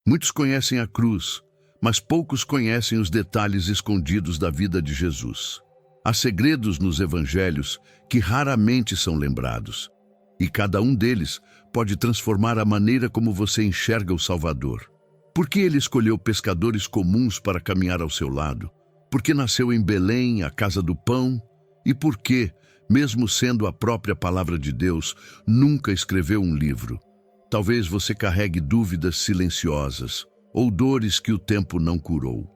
Muitos conhecem a cruz, mas poucos conhecem os detalhes escondidos da vida de Jesus. Há segredos nos evangelhos que raramente são lembrados, e cada um deles pode transformar a maneira como você enxerga o Salvador. Por que ele escolheu pescadores comuns para caminhar ao seu lado? Por que nasceu em Belém, a casa do pão? E por que, mesmo sendo a própria palavra de Deus, nunca escreveu um livro? Talvez você carregue dúvidas silenciosas ou dores que o tempo não curou.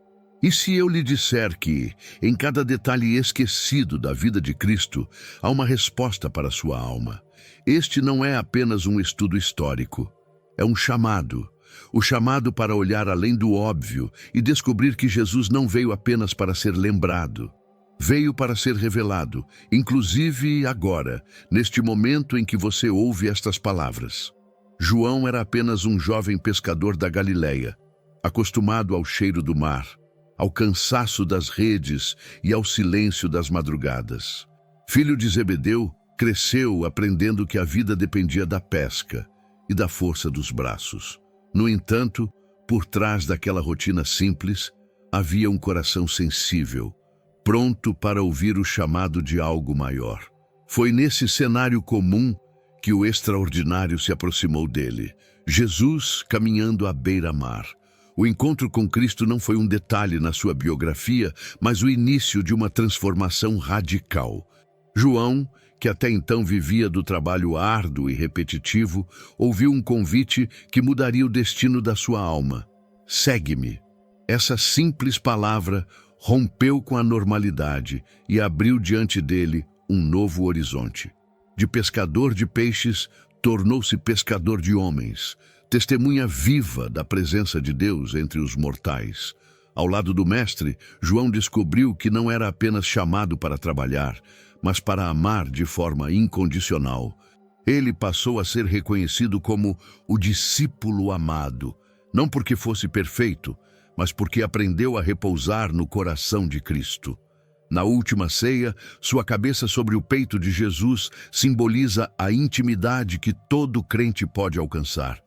E se eu lhe disser que, em cada detalhe esquecido da vida de Cristo, há uma resposta para a sua alma? Este não é apenas um estudo histórico, é um chamado. O chamado para olhar além do óbvio e descobrir que Jesus não veio apenas para ser lembrado. Veio para ser revelado, inclusive agora, neste momento em que você ouve estas palavras. João era apenas um jovem pescador da Galileia, acostumado ao cheiro do mar, ao cansaço das redes e ao silêncio das madrugadas. Filho de Zebedeu, cresceu aprendendo que a vida dependia da pesca e da força dos braços. No entanto, por trás daquela rotina simples, havia um coração sensível, pronto para ouvir o chamado de algo maior. Foi nesse cenário comum que o extraordinário se aproximou dele, Jesus caminhando à beira-mar. O encontro com Cristo não foi um detalhe na sua biografia, mas o início de uma transformação radical. João, que até então vivia do trabalho árduo e repetitivo, ouviu um convite que mudaria o destino da sua alma. Segue-me. Essa simples palavra rompeu com a normalidade e abriu diante dele um novo horizonte. De pescador de peixes, tornou-se pescador de homens, testemunha viva da presença de Deus entre os mortais. Ao lado do Mestre, João descobriu que não era apenas chamado para trabalhar, mas para amar de forma incondicional. Ele passou a ser reconhecido como o discípulo amado, não porque fosse perfeito, mas porque aprendeu a repousar no coração de Cristo. Na última ceia, sua cabeça sobre o peito de Jesus simboliza a intimidade que todo crente pode alcançar.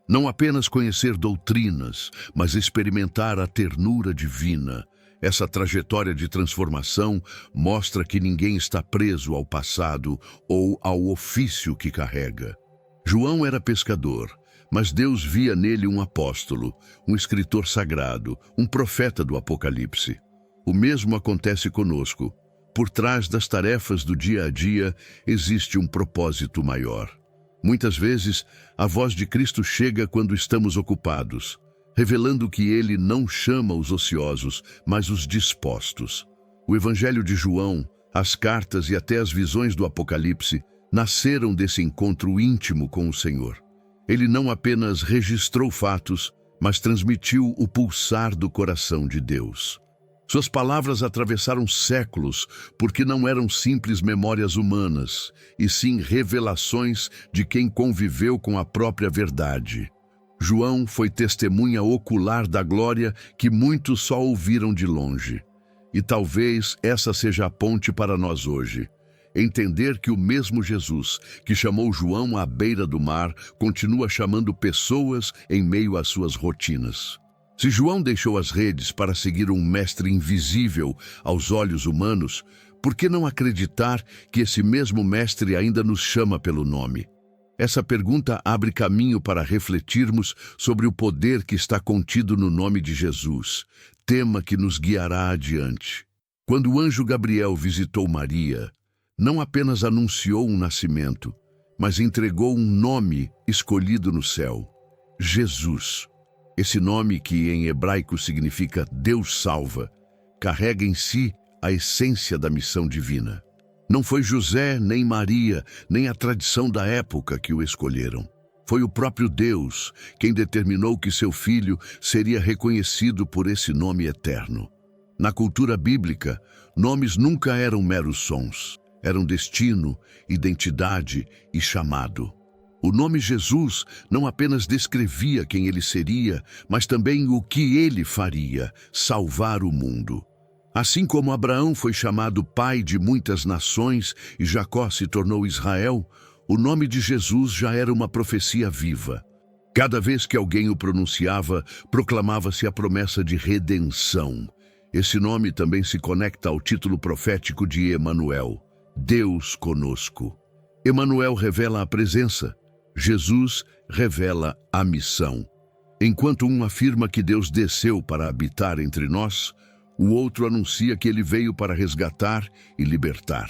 Não apenas conhecer doutrinas, mas experimentar a ternura divina. Essa trajetória de transformação mostra que ninguém está preso ao passado ou ao ofício que carrega. João era pescador, mas Deus via nele um apóstolo, um escritor sagrado, um profeta do Apocalipse. O mesmo acontece conosco. Por trás das tarefas do dia a dia existe um propósito maior. Muitas vezes, a voz de Cristo chega quando estamos ocupados, revelando que Ele não chama os ociosos, mas os dispostos. O Evangelho de João, as cartas e até as visões do Apocalipse nasceram desse encontro íntimo com o Senhor. Ele não apenas registrou fatos, mas transmitiu o pulsar do coração de Deus. Suas palavras atravessaram séculos, porque não eram simples memórias humanas, e sim revelações de quem conviveu com a própria verdade. João foi testemunha ocular da glória que muitos só ouviram de longe. E talvez essa seja a ponte para nós hoje. Entender que o mesmo Jesus que chamou João à beira do mar continua chamando pessoas em meio às suas rotinas. Se João deixou as redes para seguir um mestre invisível aos olhos humanos, por que não acreditar que esse mesmo mestre ainda nos chama pelo nome? Essa pergunta abre caminho para refletirmos sobre o poder que está contido no nome de Jesus, tema que nos guiará adiante. Quando o anjo Gabriel visitou Maria, não apenas anunciou um nascimento, mas entregou um nome escolhido no céu: Jesus. Esse nome, que em hebraico significa Deus salva, carrega em si a essência da missão divina. Não foi José, nem Maria, nem a tradição da época que o escolheram. Foi o próprio Deus quem determinou que seu filho seria reconhecido por esse nome eterno. Na cultura bíblica, nomes nunca eram meros sons. Eram destino, identidade e chamado. O nome Jesus não apenas descrevia quem ele seria, mas também o que ele faria: salvar o mundo. Assim como Abraão foi chamado pai de muitas nações e Jacó se tornou Israel, o nome de Jesus já era uma profecia viva. Cada vez que alguém o pronunciava, proclamava-se a promessa de redenção. Esse nome também se conecta ao título profético de Emanuel, Deus conosco. Emanuel revela a presença, Jesus revela a missão. Enquanto um afirma que Deus desceu para habitar entre nós, o outro anuncia que ele veio para resgatar e libertar.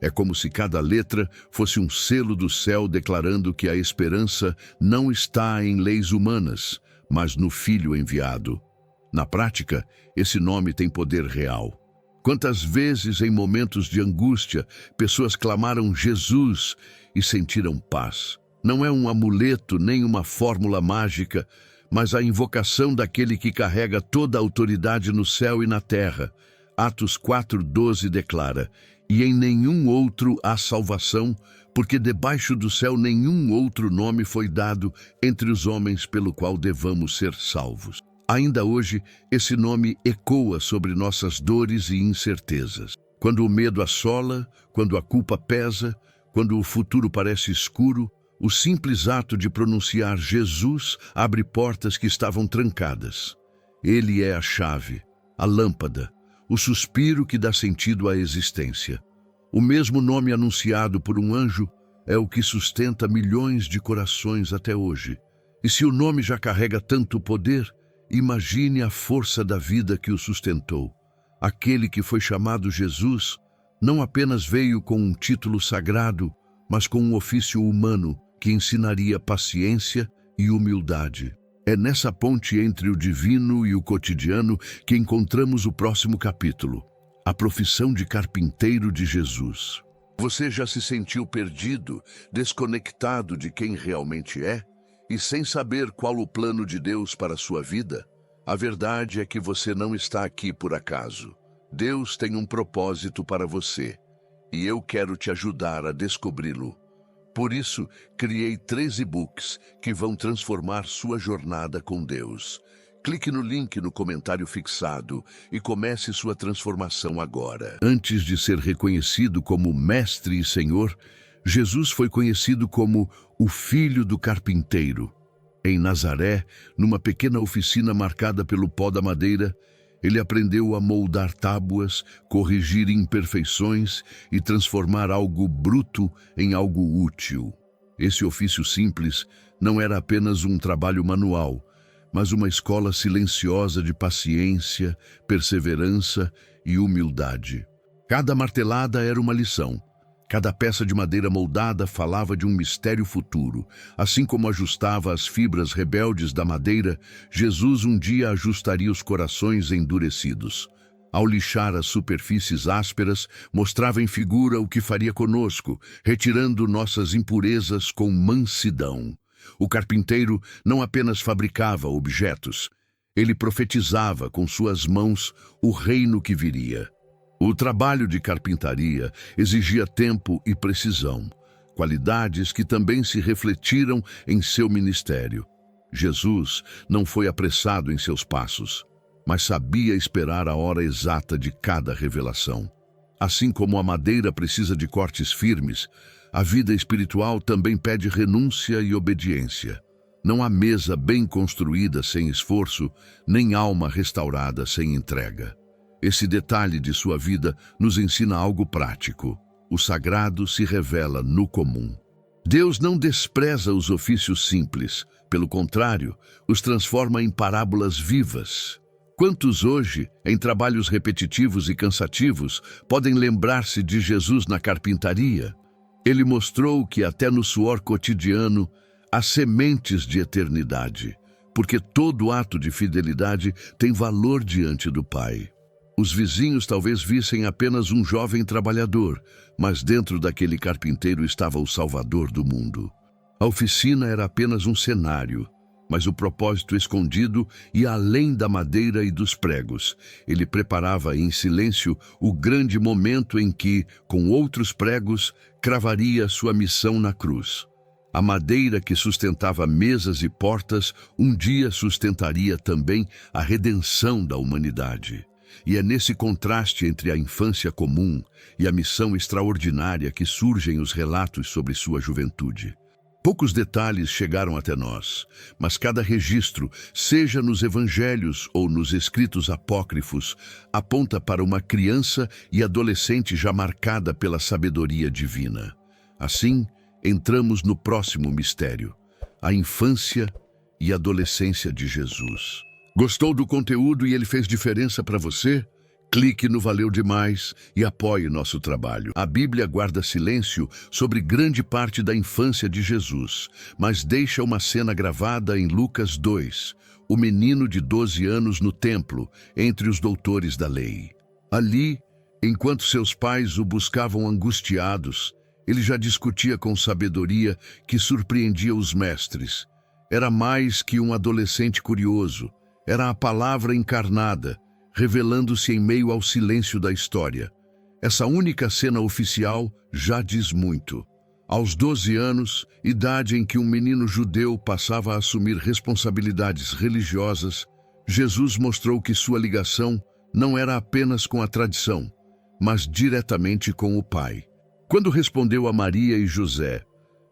É como se cada letra fosse um selo do céu declarando que a esperança não está em leis humanas, mas no Filho enviado. Na prática, esse nome tem poder real. Quantas vezes, em momentos de angústia, pessoas clamaram Jesus e sentiram paz? Não é um amuleto nem uma fórmula mágica, mas a invocação daquele que carrega toda a autoridade no céu e na terra. Atos 4:12 declara: "E em nenhum outro há salvação, porque debaixo do céu nenhum outro nome foi dado entre os homens pelo qual devamos ser salvos." Ainda hoje, esse nome ecoa sobre nossas dores e incertezas. Quando o medo assola, quando a culpa pesa, quando o futuro parece escuro, o simples ato de pronunciar Jesus abre portas que estavam trancadas. Ele é a chave, a lâmpada, o suspiro que dá sentido à existência. O mesmo nome anunciado por um anjo é o que sustenta milhões de corações até hoje. E se o nome já carrega tanto poder, imagine a força da vida que o sustentou. Aquele que foi chamado Jesus não apenas veio com um título sagrado, mas com um ofício humano que ensinaria paciência e humildade. É nessa ponte entre o divino e o cotidiano que encontramos o próximo capítulo, a profissão de carpinteiro de Jesus. Você já se sentiu perdido, desconectado de quem realmente é? E sem saber qual o plano de Deus para a sua vida? A verdade é que você não está aqui por acaso. Deus tem um propósito para você, e eu quero te ajudar a descobri-lo. Por isso, criei 3 e-books que vão transformar sua jornada com Deus. Clique no link no comentário fixado e comece sua transformação agora. Antes de ser reconhecido como Mestre e Senhor, Jesus foi conhecido como o Filho do Carpinteiro. Em Nazaré, numa pequena oficina marcada pelo pó da madeira, ele aprendeu a moldar tábuas, corrigir imperfeições e transformar algo bruto em algo útil. Esse ofício simples não era apenas um trabalho manual, mas uma escola silenciosa de paciência, perseverança e humildade. Cada martelada era uma lição. Cada peça de madeira moldada falava de um mistério futuro. Assim como ajustava as fibras rebeldes da madeira, Jesus um dia ajustaria os corações endurecidos. Ao lixar as superfícies ásperas, mostrava em figura o que faria conosco, retirando nossas impurezas com mansidão. O carpinteiro não apenas fabricava objetos, ele profetizava com suas mãos o reino que viria. O trabalho de carpintaria exigia tempo e precisão, qualidades que também se refletiram em seu ministério. Jesus não foi apressado em seus passos, mas sabia esperar a hora exata de cada revelação. Assim como a madeira precisa de cortes firmes, a vida espiritual também pede renúncia e obediência. Não há mesa bem construída sem esforço, nem alma restaurada sem entrega. Esse detalhe de sua vida nos ensina algo prático. O sagrado se revela no comum. Deus não despreza os ofícios simples, pelo contrário, os transforma em parábolas vivas. Quantos hoje, em trabalhos repetitivos e cansativos, podem lembrar-se de Jesus na carpintaria? Ele mostrou que até no suor cotidiano há sementes de eternidade, porque todo ato de fidelidade tem valor diante do Pai. Os vizinhos talvez vissem apenas um jovem trabalhador, mas dentro daquele carpinteiro estava o Salvador do mundo. A oficina era apenas um cenário, mas o propósito escondido ia além da madeira e dos pregos. Ele preparava em silêncio o grande momento em que, com outros pregos, cravaria sua missão na cruz. A madeira que sustentava mesas e portas um dia sustentaria também a redenção da humanidade. E é nesse contraste entre a infância comum e a missão extraordinária que surgem os relatos sobre sua juventude. Poucos detalhes chegaram até nós, mas cada registro, seja nos evangelhos ou nos escritos apócrifos, aponta para uma criança e adolescente já marcada pela sabedoria divina. Assim, entramos no próximo mistério, a infância e adolescência de Jesus. Gostou do conteúdo e ele fez diferença para você? Clique no Valeu Demais e apoie nosso trabalho. A Bíblia guarda silêncio sobre grande parte da infância de Jesus, mas deixa uma cena gravada em Lucas 2, o menino de 12 anos no templo, entre os doutores da lei. Ali, enquanto seus pais o buscavam angustiados, ele já discutia com sabedoria que surpreendia os mestres. Era mais que um adolescente curioso, era a palavra encarnada, revelando-se em meio ao silêncio da história. Essa única cena oficial já diz muito. Aos 12 anos, idade em que um menino judeu passava a assumir responsabilidades religiosas, Jesus mostrou que sua ligação não era apenas com a tradição, mas diretamente com o Pai. Quando respondeu a Maria e José,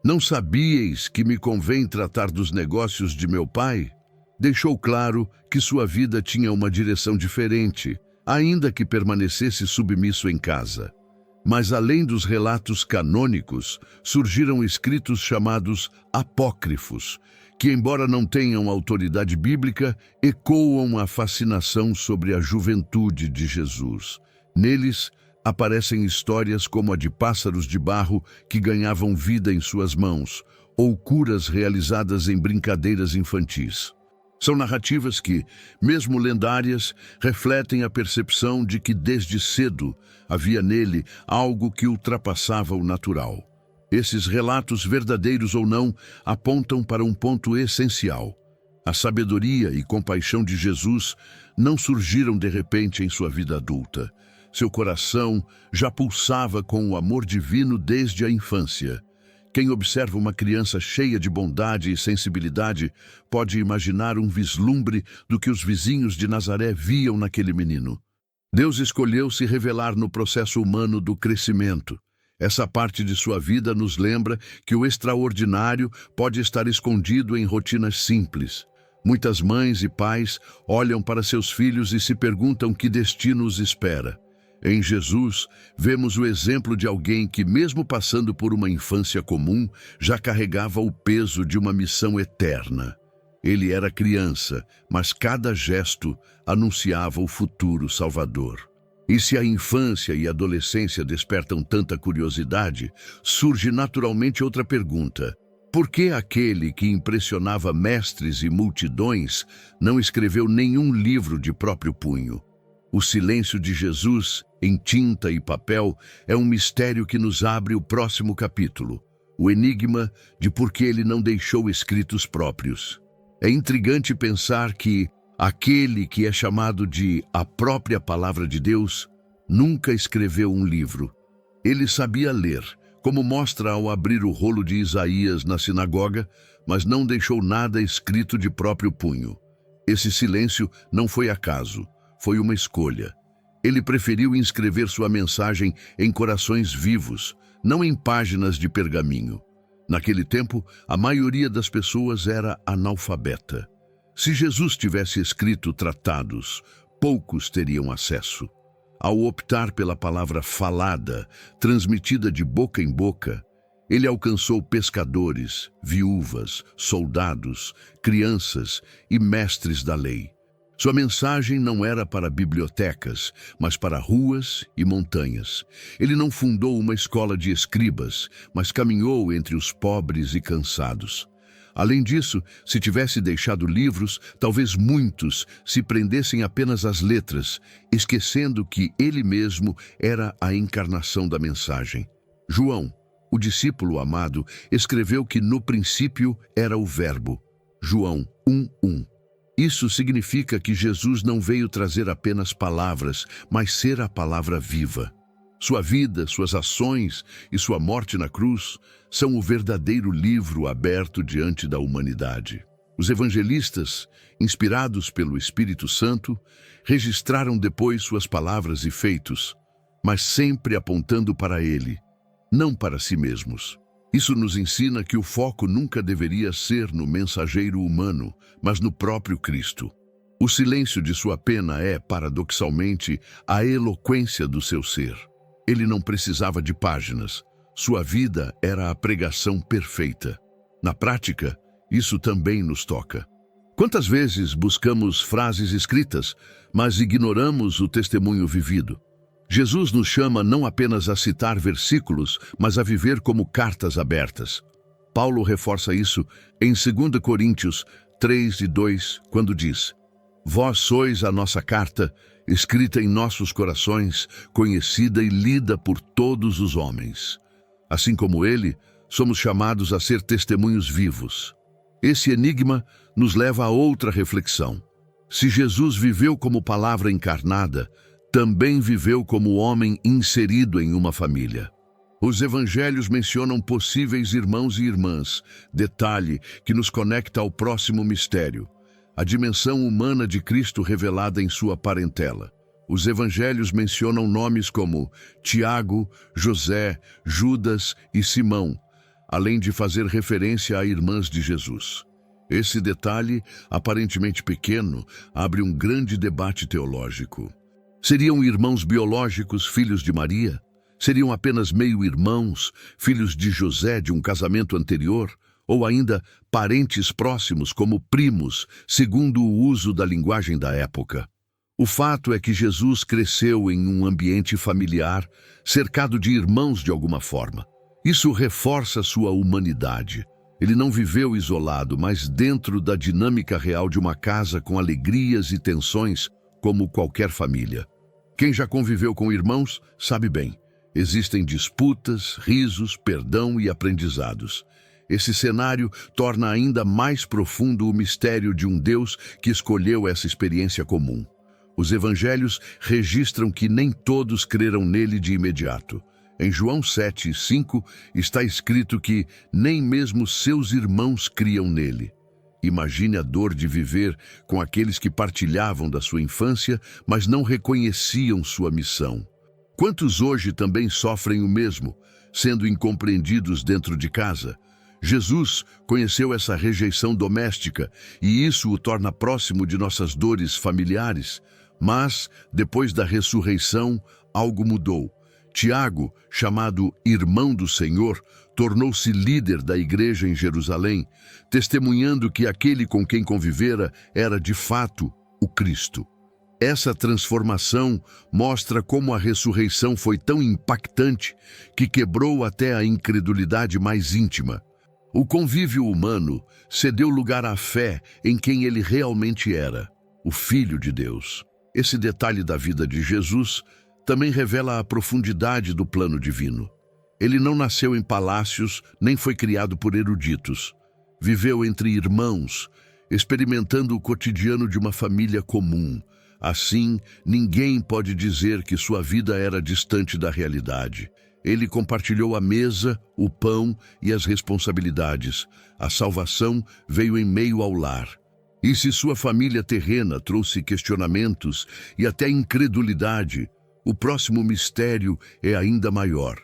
"Não sabíeis que me convém tratar dos negócios de meu pai?", deixou claro que sua vida tinha uma direção diferente, ainda que permanecesse submisso em casa. Mas além dos relatos canônicos, surgiram escritos chamados apócrifos, que, embora não tenham autoridade bíblica, ecoam a fascinação sobre a juventude de Jesus. Neles, aparecem histórias como a de pássaros de barro que ganhavam vida em suas mãos, ou curas realizadas em brincadeiras infantis. São narrativas que, mesmo lendárias, refletem a percepção de que desde cedo havia nele algo que ultrapassava o natural. Esses relatos, verdadeiros ou não, apontam para um ponto essencial. A sabedoria e compaixão de Jesus não surgiram de repente em sua vida adulta. Seu coração já pulsava com o amor divino desde a infância. Quem observa uma criança cheia de bondade e sensibilidade pode imaginar um vislumbre do que os vizinhos de Nazaré viam naquele menino. Deus escolheu se revelar no processo humano do crescimento. Essa parte de sua vida nos lembra que o extraordinário pode estar escondido em rotinas simples. Muitas mães e pais olham para seus filhos e se perguntam que destino os espera. Em Jesus, vemos o exemplo de alguém que, mesmo passando por uma infância comum, já carregava o peso de uma missão eterna. Ele era criança, mas cada gesto anunciava o futuro Salvador. E se a infância e a adolescência despertam tanta curiosidade, surge naturalmente outra pergunta. Por que aquele que impressionava mestres e multidões não escreveu nenhum livro de próprio punho? O silêncio de Jesus, em tinta e papel, é um mistério que nos abre o próximo capítulo, o enigma de por que ele não deixou escritos próprios. É intrigante pensar que aquele que é chamado de a própria palavra de Deus nunca escreveu um livro. Ele sabia ler, como mostra ao abrir o rolo de Isaías na sinagoga, mas não deixou nada escrito de próprio punho. Esse silêncio não foi acaso. Foi uma escolha. Ele preferiu inscrever sua mensagem em corações vivos, não em páginas de pergaminho. Naquele tempo, a maioria das pessoas era analfabeta. Se Jesus tivesse escrito tratados, poucos teriam acesso. Ao optar pela palavra falada, transmitida de boca em boca, ele alcançou pescadores, viúvas, soldados, crianças e mestres da lei. Sua mensagem não era para bibliotecas, mas para ruas e montanhas. Ele não fundou uma escola de escribas, mas caminhou entre os pobres e cansados. Além disso, se tivesse deixado livros, talvez muitos se prendessem apenas às letras, esquecendo que ele mesmo era a encarnação da mensagem. João, o discípulo amado, escreveu que no princípio era o Verbo. João 1:1. Isso significa que Jesus não veio trazer apenas palavras, mas ser a palavra viva. Sua vida, suas ações e sua morte na cruz são o verdadeiro livro aberto diante da humanidade. Os evangelistas, inspirados pelo Espírito Santo, registraram depois suas palavras e feitos, mas sempre apontando para ele, não para si mesmos. Isso nos ensina que o foco nunca deveria ser no mensageiro humano, mas no próprio Cristo. O silêncio de sua pena é, paradoxalmente, a eloquência do seu ser. Ele não precisava de páginas. Sua vida era a pregação perfeita. Na prática, isso também nos toca. Quantas vezes buscamos frases escritas, mas ignoramos o testemunho vivido? Jesus nos chama não apenas a citar versículos, mas a viver como cartas abertas. Paulo reforça isso em 2 Coríntios 3:2, quando diz: Vós sois a nossa carta, escrita em nossos corações, conhecida e lida por todos os homens. Assim como ele, somos chamados a ser testemunhos vivos. Esse enigma nos leva a outra reflexão. Se Jesus viveu como palavra encarnada, também viveu como homem inserido em uma família. Os evangelhos mencionam possíveis irmãos e irmãs, detalhe que nos conecta ao próximo mistério, a dimensão humana de Cristo revelada em sua parentela. Os evangelhos mencionam nomes como Tiago, José, Judas e Simão, além de fazer referência a irmãs de Jesus. Esse detalhe, aparentemente pequeno, abre um grande debate teológico. Seriam irmãos biológicos, filhos de Maria? Seriam apenas meio-irmãos, filhos de José de um casamento anterior? Ou ainda parentes próximos como primos, segundo o uso da linguagem da época? O fato é que Jesus cresceu em um ambiente familiar, cercado de irmãos de alguma forma. Isso reforça sua humanidade. Ele não viveu isolado, mas dentro da dinâmica real de uma casa com alegrias e tensões, como qualquer família. Quem já conviveu com irmãos sabe bem. Existem disputas, risos, perdão e aprendizados. Esse cenário torna ainda mais profundo o mistério de um Deus que escolheu essa experiência comum. Os evangelhos registram que nem todos creram nele de imediato. Em João 7:5 está escrito que nem mesmo seus irmãos criam nele. Imagine a dor de viver com aqueles que partilhavam da sua infância, mas não reconheciam sua missão. Quantos hoje também sofrem o mesmo, sendo incompreendidos dentro de casa? Jesus conheceu essa rejeição doméstica e isso o torna próximo de nossas dores familiares. Mas, depois da ressurreição, algo mudou. Tiago, chamado irmão do Senhor, tornou-se líder da igreja em Jerusalém, testemunhando que aquele com quem convivera era, de fato, o Cristo. Essa transformação mostra como a ressurreição foi tão impactante que quebrou até a incredulidade mais íntima. O convívio humano cedeu lugar à fé em quem ele realmente era, o Filho de Deus. Esse detalhe da vida de Jesus também revela a profundidade do plano divino. Ele não nasceu em palácios, nem foi criado por eruditos. Viveu entre irmãos, experimentando o cotidiano de uma família comum. Assim, ninguém pode dizer que sua vida era distante da realidade. Ele compartilhou a mesa, o pão e as responsabilidades. A salvação veio em meio ao lar. E se sua família terrena trouxe questionamentos e até incredulidade, o próximo mistério é ainda maior.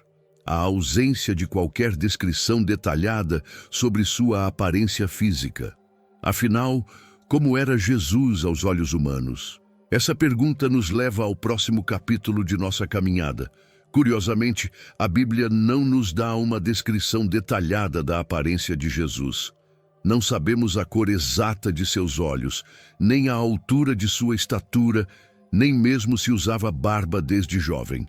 A ausência de qualquer descrição detalhada sobre sua aparência física. Afinal, como era Jesus aos olhos humanos? Essa pergunta nos leva ao próximo capítulo de nossa caminhada. Curiosamente, a Bíblia não nos dá uma descrição detalhada da aparência de Jesus. Não sabemos a cor exata de seus olhos, nem a altura de sua estatura, nem mesmo se usava barba desde jovem.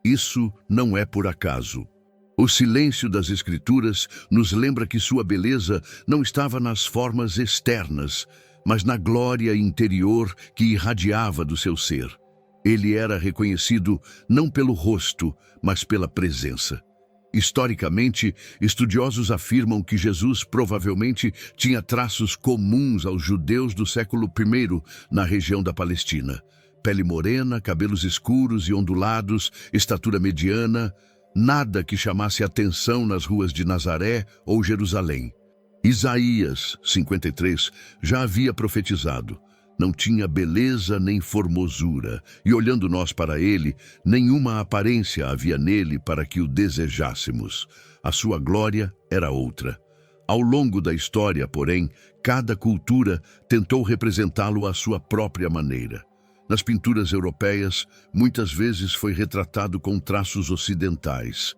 Isso não é por acaso. O silêncio das Escrituras nos lembra que sua beleza não estava nas formas externas, mas na glória interior que irradiava do seu ser. Ele era reconhecido não pelo rosto, mas pela presença. Historicamente, estudiosos afirmam que Jesus provavelmente tinha traços comuns aos judeus do século I na região da Palestina. Pele morena, cabelos escuros e ondulados, estatura mediana, nada que chamasse atenção nas ruas de Nazaré ou Jerusalém. Isaías 53 já havia profetizado: Não tinha beleza nem formosura, e olhando nós para ele, nenhuma aparência havia nele para que o desejássemos. A sua glória era outra. Ao longo da história, porém, cada cultura tentou representá-lo à sua própria maneira. Nas pinturas europeias, muitas vezes foi retratado com traços ocidentais.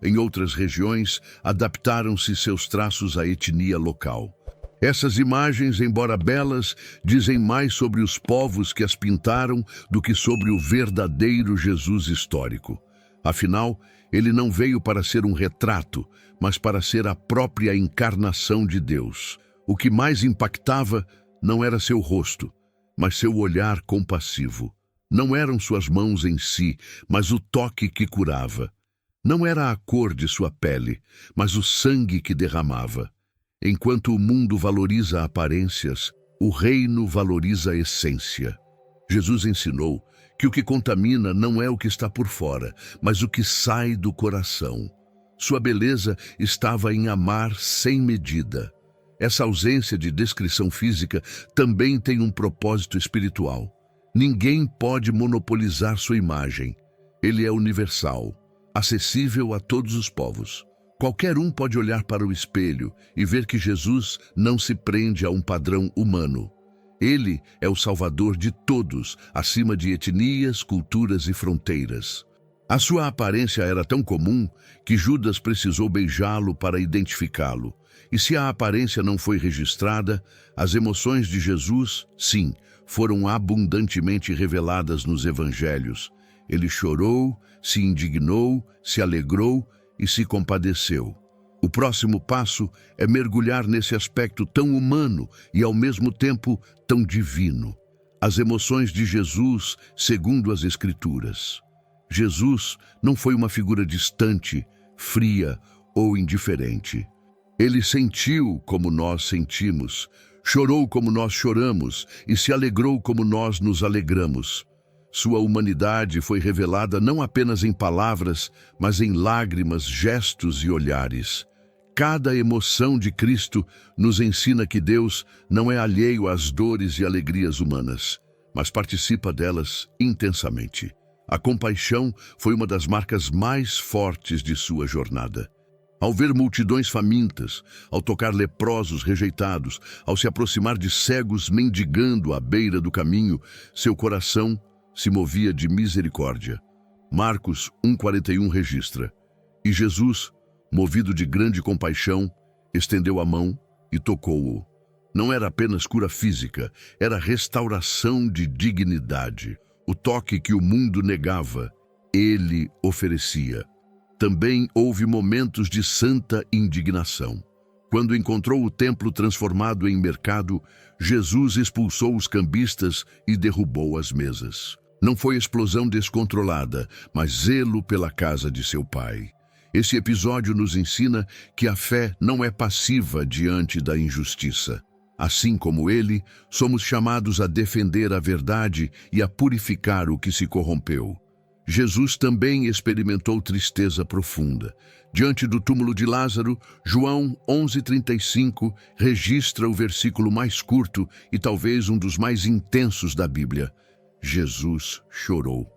Em outras regiões, adaptaram-se seus traços à etnia local. Essas imagens, embora belas, dizem mais sobre os povos que as pintaram do que sobre o verdadeiro Jesus histórico. Afinal, ele não veio para ser um retrato, mas para ser a própria encarnação de Deus. O que mais impactava não era seu rosto, mas seu olhar compassivo. Não eram suas mãos em si, mas o toque que curava. Não era a cor de sua pele, mas o sangue que derramava. Enquanto o mundo valoriza aparências, o reino valoriza a essência. Jesus ensinou que o que contamina não é o que está por fora, mas o que sai do coração. Sua beleza estava em amar sem medida. Essa ausência de descrição física também tem um propósito espiritual. Ninguém pode monopolizar sua imagem. Ele é universal, acessível a todos os povos. Qualquer um pode olhar para o espelho e ver que Jesus não se prende a um padrão humano. Ele é o Salvador de todos, acima de etnias, culturas e fronteiras. A sua aparência era tão comum que Judas precisou beijá-lo para identificá-lo. E se a aparência não foi registrada, as emoções de Jesus, sim, foram abundantemente reveladas nos evangelhos. Ele chorou, se indignou, se alegrou e se compadeceu. O próximo passo é mergulhar nesse aspecto tão humano e, ao mesmo tempo, tão divino. As emoções de Jesus, segundo as Escrituras. Jesus não foi uma figura distante, fria ou indiferente. Ele sentiu como nós sentimos, chorou como nós choramos e se alegrou como nós nos alegramos. Sua humanidade foi revelada não apenas em palavras, mas em lágrimas, gestos e olhares. Cada emoção de Cristo nos ensina que Deus não é alheio às dores e alegrias humanas, mas participa delas intensamente. A compaixão foi uma das marcas mais fortes de sua jornada. Ao ver multidões famintas, ao tocar leprosos rejeitados, ao se aproximar de cegos mendigando à beira do caminho, seu coração se movia de misericórdia. Marcos 1,41 registra: E Jesus, movido de grande compaixão, estendeu a mão e tocou-o. Não era apenas cura física, era restauração de dignidade. O toque que o mundo negava, ele oferecia. Também houve momentos de santa indignação. Quando encontrou o templo transformado em mercado, Jesus expulsou os cambistas e derrubou as mesas. Não foi explosão descontrolada, mas zelo pela casa de seu pai. Esse episódio nos ensina que a fé não é passiva diante da injustiça. Assim como ele, somos chamados a defender a verdade e a purificar o que se corrompeu. Jesus também experimentou tristeza profunda. Diante do túmulo de Lázaro, João 11,35 registra o versículo mais curto e talvez um dos mais intensos da Bíblia. Jesus chorou.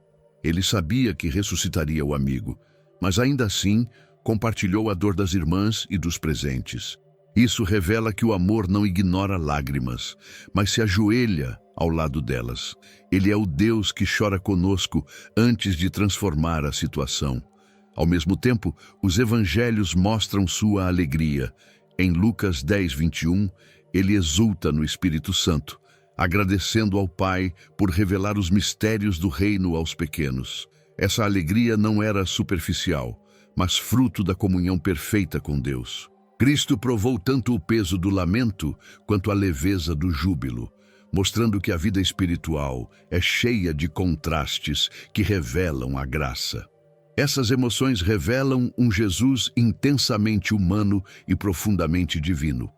Ele sabia que ressuscitaria o amigo, mas ainda assim compartilhou a dor das irmãs e dos presentes. Isso revela que o amor não ignora lágrimas, mas se ajoelha ao lado delas. Ele é o Deus que chora conosco antes de transformar a situação. Ao mesmo tempo, os evangelhos mostram sua alegria. Em Lucas 10:21, ele exulta no Espírito Santo, agradecendo ao Pai por revelar os mistérios do reino aos pequenos. Essa alegria não era superficial, mas fruto da comunhão perfeita com Deus. Cristo provou tanto o peso do lamento quanto a leveza do júbilo, mostrando que a vida espiritual é cheia de contrastes que revelam a graça. Essas emoções revelam um Jesus intensamente humano e profundamente divino.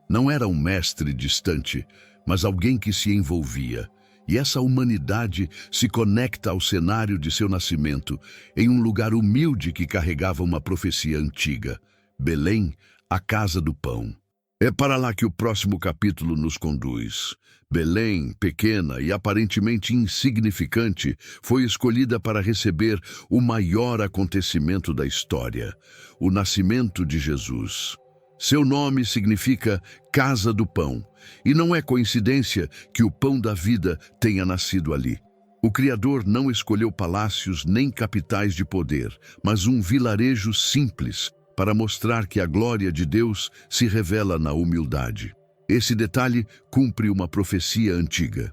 Não era um mestre distante, mas alguém que se envolvia. E essa humanidade se conecta ao cenário de seu nascimento, em um lugar humilde que carregava uma profecia antiga: Belém, a casa do pão. É para lá que o próximo capítulo nos conduz. Belém, pequena e aparentemente insignificante, foi escolhida para receber o maior acontecimento da história, o nascimento de Jesus. Seu nome significa Casa do Pão, e não é coincidência que o pão da vida tenha nascido ali. O Criador não escolheu palácios nem capitais de poder, mas um vilarejo simples, para mostrar que a glória de Deus se revela na humildade. Esse detalhe cumpre uma profecia antiga.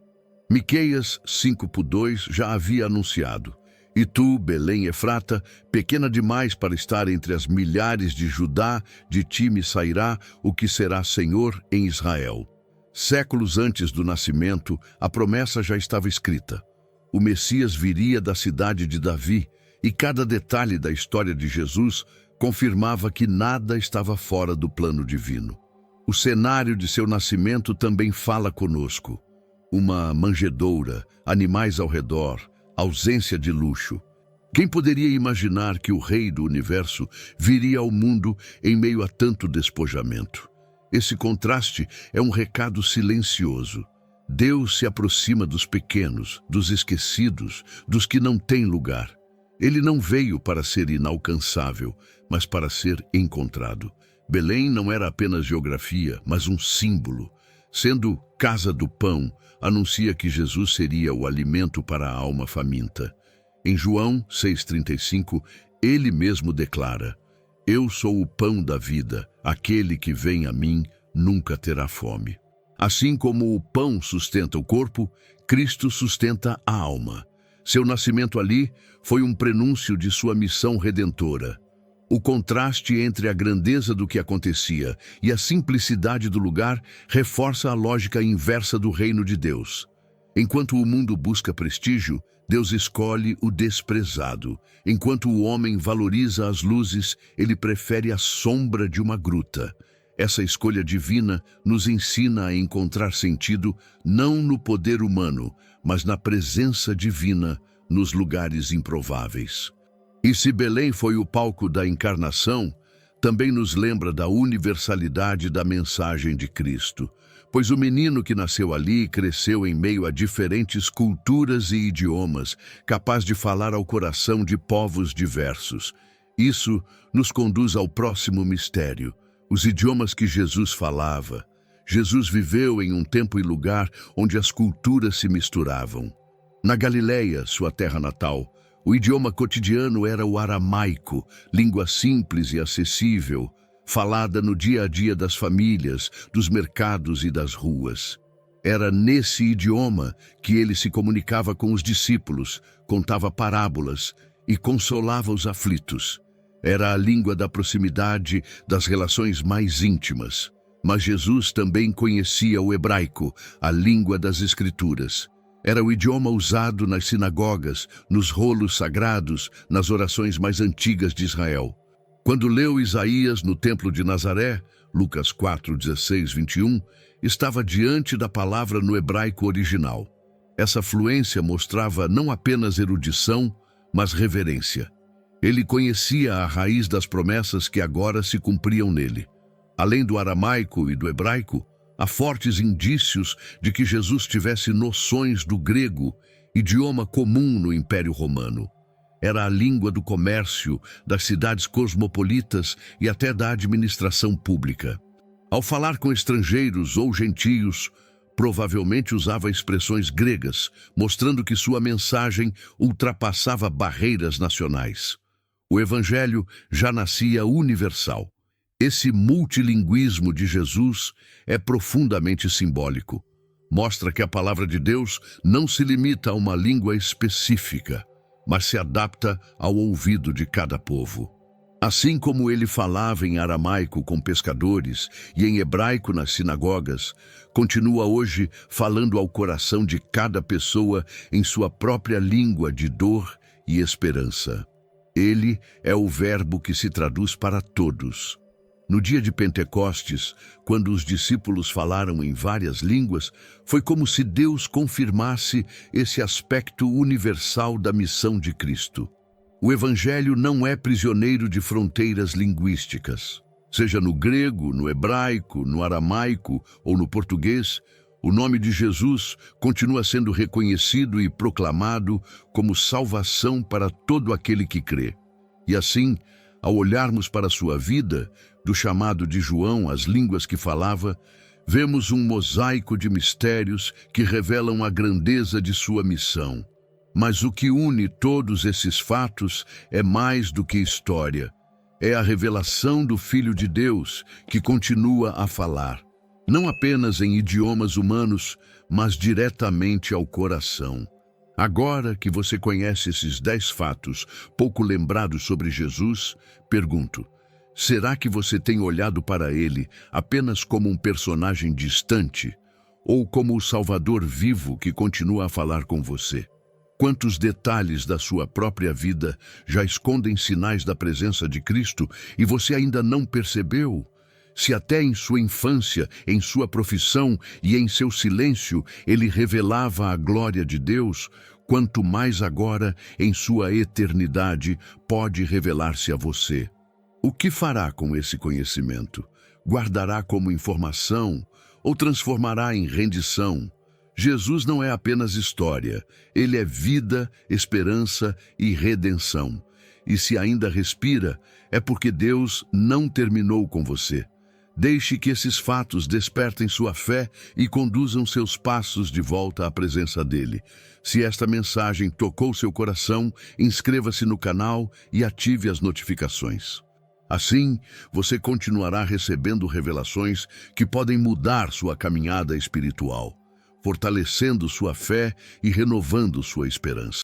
Miqueias 5:2 já havia anunciado: "E tu, Belém Efrata, pequena demais para estar entre as milhares de Judá, de ti me sairá o que será Senhor em Israel." Séculos antes do nascimento, a promessa já estava escrita. O Messias viria da cidade de Davi, e cada detalhe da história de Jesus confirmava que nada estava fora do plano divino. O cenário de seu nascimento também fala conosco. Uma manjedoura, animais ao redor, ausência de luxo. Quem poderia imaginar que o Rei do Universo viria ao mundo em meio a tanto despojamento? Esse contraste é um recado silencioso. Deus se aproxima dos pequenos, dos esquecidos, dos que não têm lugar. Ele não veio para ser inalcançável, mas para ser encontrado. Belém não era apenas geografia, mas um símbolo. Sendo Casa do Pão, anuncia que Jesus seria o alimento para a alma faminta. Em João 6,35, ele mesmo declara: "Eu sou o pão da vida, aquele que vem a mim nunca terá fome." Assim como o pão sustenta o corpo, Cristo sustenta a alma. Seu nascimento ali foi um prenúncio de sua missão redentora. O contraste entre a grandeza do que acontecia e a simplicidade do lugar reforça a lógica inversa do reino de Deus. Enquanto o mundo busca prestígio, Deus escolhe o desprezado. Enquanto o homem valoriza as luzes, ele prefere a sombra de uma gruta. Essa escolha divina nos ensina a encontrar sentido não no poder humano, mas na presença divina nos lugares improváveis. E se Belém foi o palco da encarnação, também nos lembra da universalidade da mensagem de Cristo, pois o menino que nasceu ali cresceu em meio a diferentes culturas e idiomas, capaz de falar ao coração de povos diversos. Isso nos conduz ao próximo mistério: os idiomas que Jesus falava. Jesus viveu em um tempo e lugar onde as culturas se misturavam. Na Galileia, sua terra natal, o idioma cotidiano era o aramaico, língua simples e acessível, falada no dia a dia das famílias, dos mercados e das ruas. Era nesse idioma que ele se comunicava com os discípulos, contava parábolas e consolava os aflitos. Era a língua da proximidade, das relações mais íntimas. Mas Jesus também conhecia o hebraico, a língua das Escrituras. Era o idioma usado nas sinagogas, nos rolos sagrados, nas orações mais antigas de Israel. Quando leu Isaías no Templo de Nazaré, Lucas 4, 16, 21, estava diante da palavra no hebraico original. Essa fluência mostrava não apenas erudição, mas reverência. Ele conhecia a raiz das promessas que agora se cumpriam nele. Além do aramaico e do hebraico, há fortes indícios de que Jesus tivesse noções do grego, idioma comum no Império Romano. Era a língua do comércio, das cidades cosmopolitas e até da administração pública. Ao falar com estrangeiros ou gentios, provavelmente usava expressões gregas, mostrando que sua mensagem ultrapassava barreiras nacionais. O Evangelho já nascia universal. Esse multilinguismo de Jesus é profundamente simbólico. Mostra que a palavra de Deus não se limita a uma língua específica, mas se adapta ao ouvido de cada povo. Assim como ele falava em aramaico com pescadores e em hebraico nas sinagogas, continua hoje falando ao coração de cada pessoa em sua própria língua de dor e esperança. Ele é o verbo que se traduz para todos. No dia de Pentecostes, quando os discípulos falaram em várias línguas, foi como se Deus confirmasse esse aspecto universal da missão de Cristo. O Evangelho não é prisioneiro de fronteiras linguísticas. Seja no grego, no hebraico, no aramaico ou no português, o nome de Jesus continua sendo reconhecido e proclamado como salvação para todo aquele que crê. E assim, ao olharmos para a sua vida, do chamado de João às línguas que falava, vemos um mosaico de mistérios que revelam a grandeza de sua missão. Mas o que une todos esses fatos é mais do que história. É a revelação do Filho de Deus que continua a falar, não apenas em idiomas humanos, mas diretamente ao coração. Agora que você conhece esses 10 fatos pouco lembrados sobre Jesus, pergunto, será que você tem olhado para ele apenas como um personagem distante ou como o Salvador vivo que continua a falar com você? Quantos detalhes da sua própria vida já escondem sinais da presença de Cristo e você ainda não percebeu? Se até em sua infância, em sua profissão e em seu silêncio ele revelava a glória de Deus, quanto mais agora, em sua eternidade, pode revelar-se a você. O que fará com esse conhecimento? Guardará como informação ou transformará em rendição? Jesus não é apenas história, ele é vida, esperança e redenção. E se ainda respira, é porque Deus não terminou com você. Deixe que esses fatos despertem sua fé e conduzam seus passos de volta à presença dele. Se esta mensagem tocou seu coração, inscreva-se no canal e ative as notificações. Assim, você continuará recebendo revelações que podem mudar sua caminhada espiritual, fortalecendo sua fé e renovando sua esperança.